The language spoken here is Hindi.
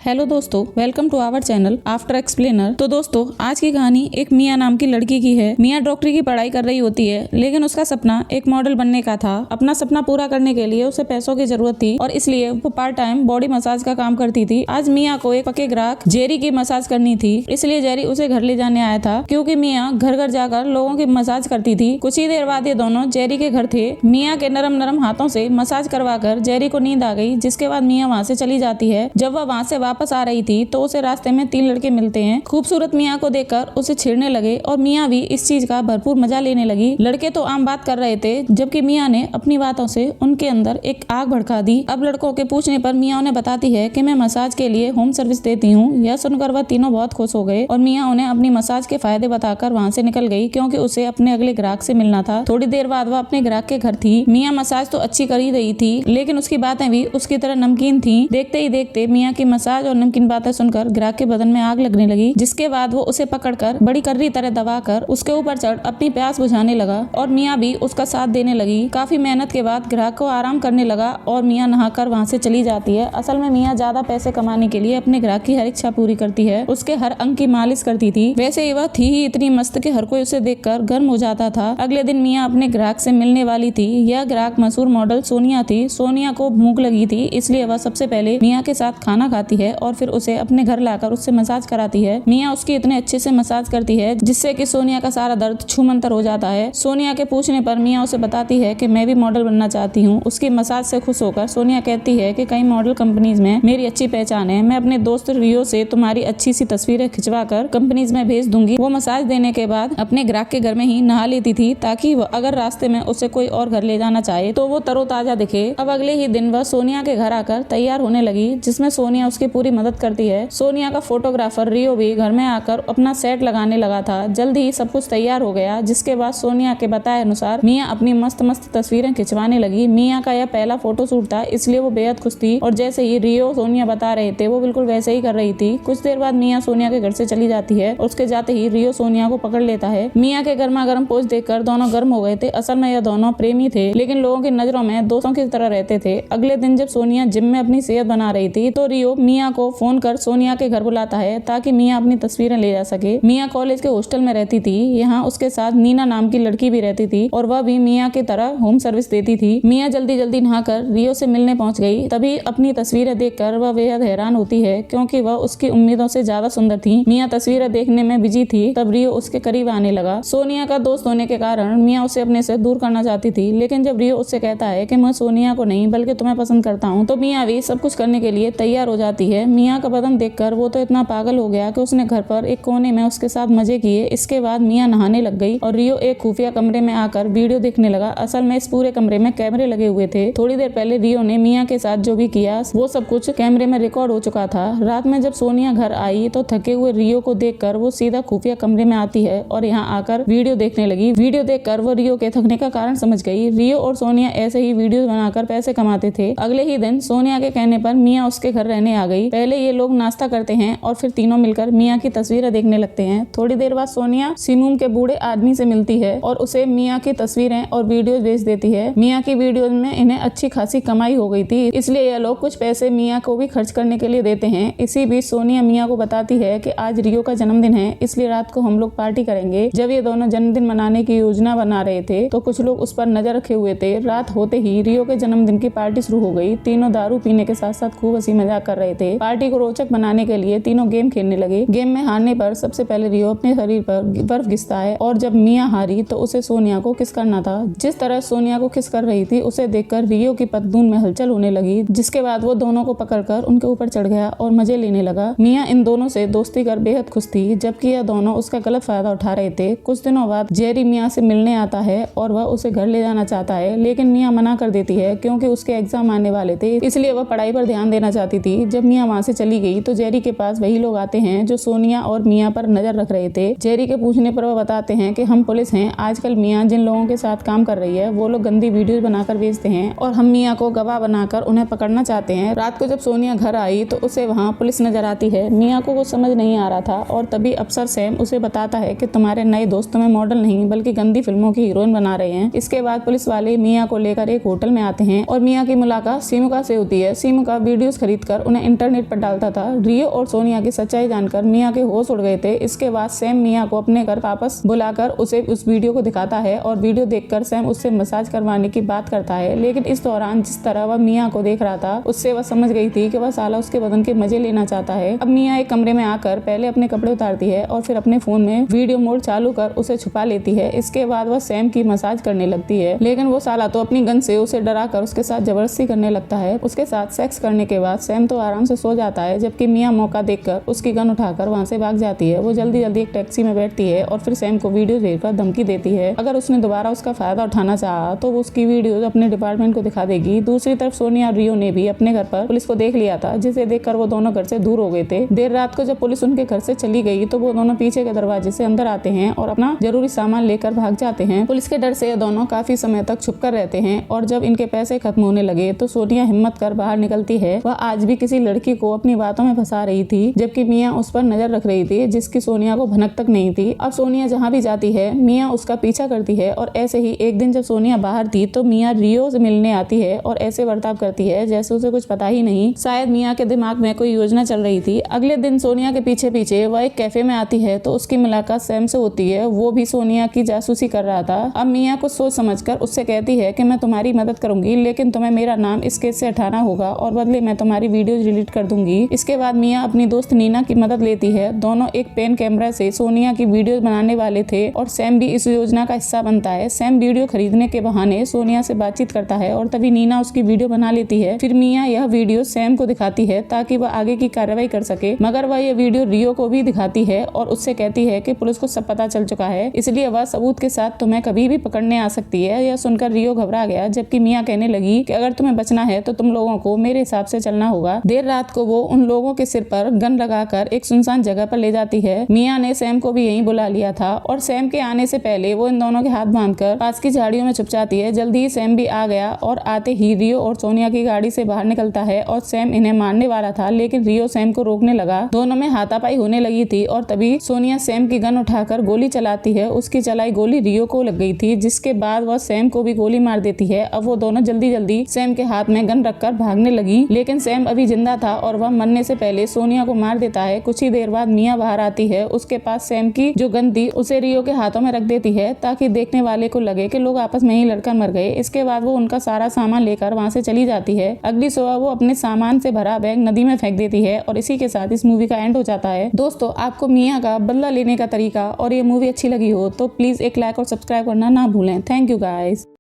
हेलो दोस्तों, welcome to our channel after explainer. तो दोस्तों, आज की कहानी एक मिया नाम की लड़की की है। मिया डॉक्टरी की पढ़ाई कर रही होती है, लेकिन उसका सपना एक मॉडल बनने का था। अपना सपना पूरा करने के लिए उसे पैसों की जरूरत थी और इसलिए वो पार्ट टाइम बॉडी मसाज का काम करती थी। आज मिया को एक पक्के ग्राहक जेरी की मसाज करनी थी, इसलिए जेरी उसे घर ले जाने आया था, क्योंकि मिया घर घर जाकर लोगों की मसाज करती थी। कुछ ही देर बाद ये दोनों जेरी के घर थे। मिया के नरम नरम हाथों से मसाज करवाकर जेरी को नींद आ गई, जिसके बाद मिया वहाँ से चली जाती है। जब वह वहाँ से वापस आ रही थी तो उसे रास्ते में 3 लड़के मिलते हैं। खूबसूरत मिया को देखकर उसे छेड़ने लगे और मिया भी इस चीज का भरपूर मजा लेने लगी। लड़के तो आम बात कर रहे थे, जबकि मिया ने अपनी बातों से उनके अंदर एक आग भड़का दी। अब लड़कों के पूछने पर मिया उन्हें बताती है कि मैं मसाज के लिए होम सर्विस देती हूँ। यह सुनकर वह तीनों बहुत खुश हो गए और मिया उन्हें अपनी मसाज के फायदे बताकर वहाँ से निकल गई, क्योंकि उसे अपने अगले ग्राहक से मिलना था। थोड़ी देर बाद वह अपने ग्राहक के घर थी। मिया मसाज तो अच्छी कर ही रही थी, लेकिन उसकी बातें भी उसकी तरह नमकीन थी। देखते ही देखते मिया की मसाज और नमकीन बातें सुनकर ग्राहक के बदन में आग लगने लगी, जिसके बाद वो उसे पकड़कर बड़ी कर्री तरह दबाकर उसके ऊपर चढ़ अपनी प्यास बुझाने लगा और मिया भी उसका साथ देने लगी। काफी मेहनत के बाद ग्राहक को आराम करने लगा और मिया नहाकर वहाँ से चली जाती है। असल में मिया ज्यादा पैसे कमाने के लिए अपने ग्राहक की हर इच्छा पूरी करती है। उसके हर अंग की मालिश करती थी। वैसे ही वह थी ही इतनी मस्त कि हर कोई उसे देखकर गर्म हो जाता था। अगले दिन मिया अपने ग्राहक से मिलने वाली थी। यह ग्राहक मशहूर मॉडल सोनिया थी। सोनिया को भूख लगी थी, इसलिए वह सबसे पहले मिया के साथ खाना खाती है और फिर उसे अपने घर लाकर उससे मसाज कराती है। मिया उसकी इतने अच्छे से मसाज करती है जिससे कि सोनिया का सारा दर्द छूमंतर हो जाता है। सोनिया के पूछने पर मिया उसे बताती है कि मैं भी मॉडल बनना चाहती हूँ। उसकी मसाज से खुश होकर सोनिया कहती है कि कई मॉडल कंपनीज में मेरी अच्छी पहचान है। मैं अपने दोस्त रियो से तुम्हारी अच्छी सी तस्वीरें खिंचवा कर कंपनीज में भेज दूंगी। वो मसाज देने के बाद अपने ग्राहक के घर में ही नहा लेती थी, ताकि अगर रास्ते में उसे कोई और घर ले जाना चाहे तो वो तरोताजा दिखे। अब अगले ही दिन वह सोनिया के घर आकर तैयार होने लगी, जिसमें सोनिया उसकी पूरी मदद करती है। सोनिया का फोटोग्राफर रियो भी घर में आकर अपना सेट लगाने लगा था। जल्द ही सब कुछ तैयार हो गया, जिसके बाद सोनिया के बताए अनुसार मिया अपनी मस्त मस्त तस्वीरें खिंचवाने लगी। मिया का यह पहला फोटोशूट था, इसलिए वो बेहद खुश थी और जैसे ही रियो सोनिया बता रहे थे वो बिल्कुल वैसे ही कर रही थी। कुछ देर बाद मिया सोनिया के घर से चली जाती है और उसके जाते ही रियो सोनिया को पकड़ लेता है। मिया के गर्मा गर्म पोज देखकर दोनों गर्म हो गए थे। असल में यह दोनों प्रेमी थे, लेकिन लोगों की नजरों में दोस्तों की तरह रहते थे। अगले दिन जब सोनिया जिम में अपनी सेहत बना रही थी तो रियो मिया को फोन कर सोनिया के घर बुलाता है, ताकि मिया अपनी तस्वीरें ले जा सके। मिया कॉलेज के हॉस्टल में रहती थी। यहाँ उसके साथ नीना नाम की लड़की भी रहती थी और वह भी मिया की तरह होम सर्विस देती थी। मिया जल्दी जल्दी नहाकर रियो से मिलने पहुंच गई। तभी अपनी तस्वीरें देखकर वह बेहद हैरान होती है, क्योंकि वह उसकी उम्मीदों से ज्यादा सुंदर थी। मिया तस्वीरें देखने में बिजी थी, तब रियो उसके करीब आने लगा। सोनिया का दोस्त होने के कारण मिया उसे अपने से दूर करना चाहती थी, लेकिन जब रियो उससे कहता है कि मैं सोनिया को नहीं बल्कि तुम्हें पसंद करता हूँ, तो मिया भी सब कुछ करने के लिए तैयार हो जाती है। मिया का बदन देखकर वो तो इतना पागल हो गया कि उसने घर पर एक कोने में उसके साथ मजे किए। इसके बाद मिया नहाने लग गई और रियो एक खुफिया कमरे में आकर वीडियो देखने लगा। असल में इस पूरे कमरे में कैमरे लगे हुए थे। थोड़ी देर पहले रियो ने मिया के साथ जो भी किया वो सब कुछ कैमरे में रिकॉर्ड हो चुका था। रात में जब सोनिया घर आई तो थके हुए रियो को देखकर वो सीधा खुफिया कमरे में आती है और यहाँ आकर वीडियो देखने लगी। वीडियो देखकर वो रियो के थकने का कारण समझ गई। रियो और सोनिया ऐसे ही वीडियो बनाकर पैसे कमाते थे। अगले ही दिन सोनिया के कहने पर मिया उसके घर रहने आ गई। पहले ये लोग नाश्ता करते हैं और फिर तीनों मिलकर मिया की तस्वीरें देखने लगते हैं। थोड़ी देर बाद सोनिया सिमुम के बूढ़े आदमी से मिलती है और उसे मिया की तस्वीरें और वीडियो भेज देती है। मिया की वीडियो में इन्हें अच्छी खासी कमाई हो गई थी, इसलिए ये लोग कुछ पैसे मिया को भी खर्च करने के लिए देते हैं। इसी बीच सोनिया मिया को बताती है कि आज रियो का जन्मदिन है, इसलिए रात को हम लोग पार्टी करेंगे। जब ये दोनों जन्मदिन मनाने की योजना बना रहे थे तो कुछ लोग उस पर नजर रखे हुए थे। रात होते ही रियो के जन्मदिन की पार्टी शुरू हो गई। तीनों दारू पीने के साथ साथ खूब हंसी मजाक कर रहे थे। पार्टी को रोचक बनाने के लिए तीनों गेम खेलने लगे। गेम में हारने पर सबसे पहले रियो अपने शरीर पर बर्फ घिसता है और जब मिया हारी तो उसे सोनिया को किस करना था। जिस तरह सोनिया को किस कर रही थी उसे देखकर रियो की पतलून में हलचल होने लगी, जिसके बाद वो दोनों को पकड़कर उनके ऊपर चढ़ गया और मजे लेने लगा। मिया इन दोनों से दोस्ती कर बेहद खुश थी, जबकि यह दोनों उसका गलत फायदा उठा रहे थे। कुछ दिनों बाद जेरी मिया से मिलने आता है और वह उसे घर ले जाना चाहता है, लेकिन मिया मना कर देती है, क्योंकि उसके एग्जाम आने वाले थे, इसलिए वह पढ़ाई पर ध्यान देना चाहती थी। जब मिया वहाँ से चली गई तो जेरी के पास वही लोग आते हैं जो सोनिया और मिया पर नजर रख रहे थे। जेरी के पूछने पर वह बताते हैं कि हम पुलिस हैं। आजकल मिया जिन लोगों के साथ काम कर रही है वो लोग गंदी वीडियो बनाकर भेजते हैं और हम मिया को गवाह बनाकर उन्हें पकड़ना चाहते हैं। रात को जब सोनिया घर आई तो उसे वहाँ पुलिस नजर आती है। मिया को कुछ समझ नहीं आ रहा था और तभी अफसर सैम उसे बताता है कि तुम्हारे नए दोस्त तुम्हें मॉडल नहीं बल्कि गंदी फिल्मों की हीरोइन बना रहे हैं। इसके बाद पुलिस वाले मिया को लेकर एक होटल में आते हैं और मिया की मुलाकात सीमुका से होती है। सीमुका वीडियोस खरीदकर उन्हें इंटरनेट नेट पर डालता था। रियो और सोनिया की सच्चाई जानकर मिया के होश उड़ गए थे। इसके बाद सैम मिया को अपने घर वापस बुलाकर उसे उस वीडियो को दिखाता है और वीडियो देखकर सैम उससे मसाज करवाने की बात करता है। लेकिन इस दौरान जिस तरह वह मिया को देख रहा था उससे वह समझ गई थी कि वह साला उसके बदन के मजे लेना चाहता है। अब मिया एक कमरे में आकर पहले अपने कपड़े उतारती है और फिर अपने फोन में वीडियो मोड चालू कर उसे छुपा लेती है। इसके बाद वह सैम की मसाज करने लगती है, लेकिन वो साला तो अपनी गन से उसे डरा कर उसके साथ जबरदस्ती करने लगता है। उसके साथ सेक्स करने के बाद सैम तो आराम से सो जाता है, जबकि मिया मौका देखकर उसकी गन उठाकर वहाँ से भाग जाती है। वो जल्दी जल्दी एक टैक्सी में बैठती है और फिर सैम को वीडियो देखकर धमकी देती है अगर उसने दोबारा उसका फायदा उठाना चाहा तो वो उसकी वीडियो अपने डिपार्टमेंट को दिखा देगी। दूसरी तरफ सोनिया और रियो ने भी अपने घर पर पुलिस को देख लिया था, जिसे देखकर वो दोनों घर से दूर हो गए थे। देर रात को जब पुलिस उनके घर से चली गई तो वो दोनों पीछे के दरवाजे से अंदर आते हैं और अपना जरूरी सामान लेकर भाग जाते हैं। पुलिस के डर से ये दोनों काफी समय तक छुप कर रहते हैं और जब इनके पैसे खत्म होने लगे तो सोनिया हिम्मत कर बाहर निकलती है। वह आज भी किसी लड़की को अपनी बातों में फंसा रही थी, जबकि मिया उस पर नजर रख रही थी, जिसकी सोनिया को भनक तक नहीं थी। अब सोनिया जहाँ भी जाती है मिया उसका पीछा करती है और ऐसे ही एक दिन जब सोनिया बाहर थी तो मिया रियो से मिलने आती है और ऐसे बर्ताव करती है जैसे उसे कुछ पता ही नहीं। शायद मिया के दिमाग में कोई योजना चल रही थी। अगले दिन सोनिया के पीछे पीछे वह एक कैफे में आती है तो उसकी मुलाकात सैम से होती है। वो भी सोनिया की जासूसी कर रहा था। अब मिया को सोच समझकर उससे कहती है कि मैं तुम्हारी मदद करूंगी, लेकिन तुम्हें मेरा नाम इस केस से हटाना होगा और बदले में तुम्हारी वीडियो डिलीट कर दूंगी। इसके बाद मिया अपनी दोस्त नीना की मदद लेती है। दोनों एक पेन कैमरा से सोनिया की वीडियो बनाने वाले थे और सैम भी इस योजना का हिस्सा बनता है। सैम वीडियो खरीदने के बहाने सोनिया से बातचीत करता है और तभी नीना उसकी वीडियो बना लेती है। फिर मिया यह वीडियो सैम को दिखाती है ताकि वह आगे की कार्रवाई कर सके, मगर वह यह वीडियो रियो को भी दिखाती है और उससे कहती है कि पुलिस को सब पता चल चुका है, इसलिए वह सबूत के साथ तुम्हें कभी भी पकड़ने आ सकती है। यह सुनकर रियो घबरा गया, जबकि मिया कहने लगी कि अगर तुम्हें बचना है तो तुम लोगों को मेरे हिसाब से चलना होगा। देर रात को वो उन लोगों के सिर पर गन लगाकर एक सुनसान जगह पर ले जाती है। मिया ने सैम को भी यहीं बुला लिया था और सैम के आने से पहले वो इन दोनों के हाथ बांधकर पास की झाड़ियों में छुप जाती है। जल्दी ही सैम भी आ गया और आते ही रियो और सोनिया की गाड़ी से बाहर निकलता है और सैम इन्हें मारने वाला था, लेकिन रियो सैम को रोकने लगा। दोनों में हाथापाई होने लगी थी और तभी सोनिया सैम की गन उठाकर गोली चलाती है। उसकी चलाई गोली रियो को लग गई थी, जिसके बाद वह सैम को भी गोली मार देती है। अब वो दोनों जल्दी जल्दी सैम के हाथ में गन रखकर भागने लगी, लेकिन सैम अभी जिंदा था और वह मरने से पहले सोनिया को मार देता है। कुछ ही देर बाद मिया बाहर आती है। उसके पास सैम की जो गन थी उसे रियो के हाथों में रख देती है ताकि देखने वाले को लगे कि लोग आपस में ही लड़कर मर गए। इसके बाद वो उनका सारा सामान लेकर वहाँ से चली जाती है। अगली सुबह वो अपने सामान से भरा बैग नदी में फेंक देती है और इसी के साथ इस मूवी का एंड हो जाता है। दोस्तों, आपको मिया का बदला लेने का तरीका और ये मूवी अच्छी लगी हो तो प्लीज एक लाइक और सब्सक्राइब करना ना भूलें। Thank you guys.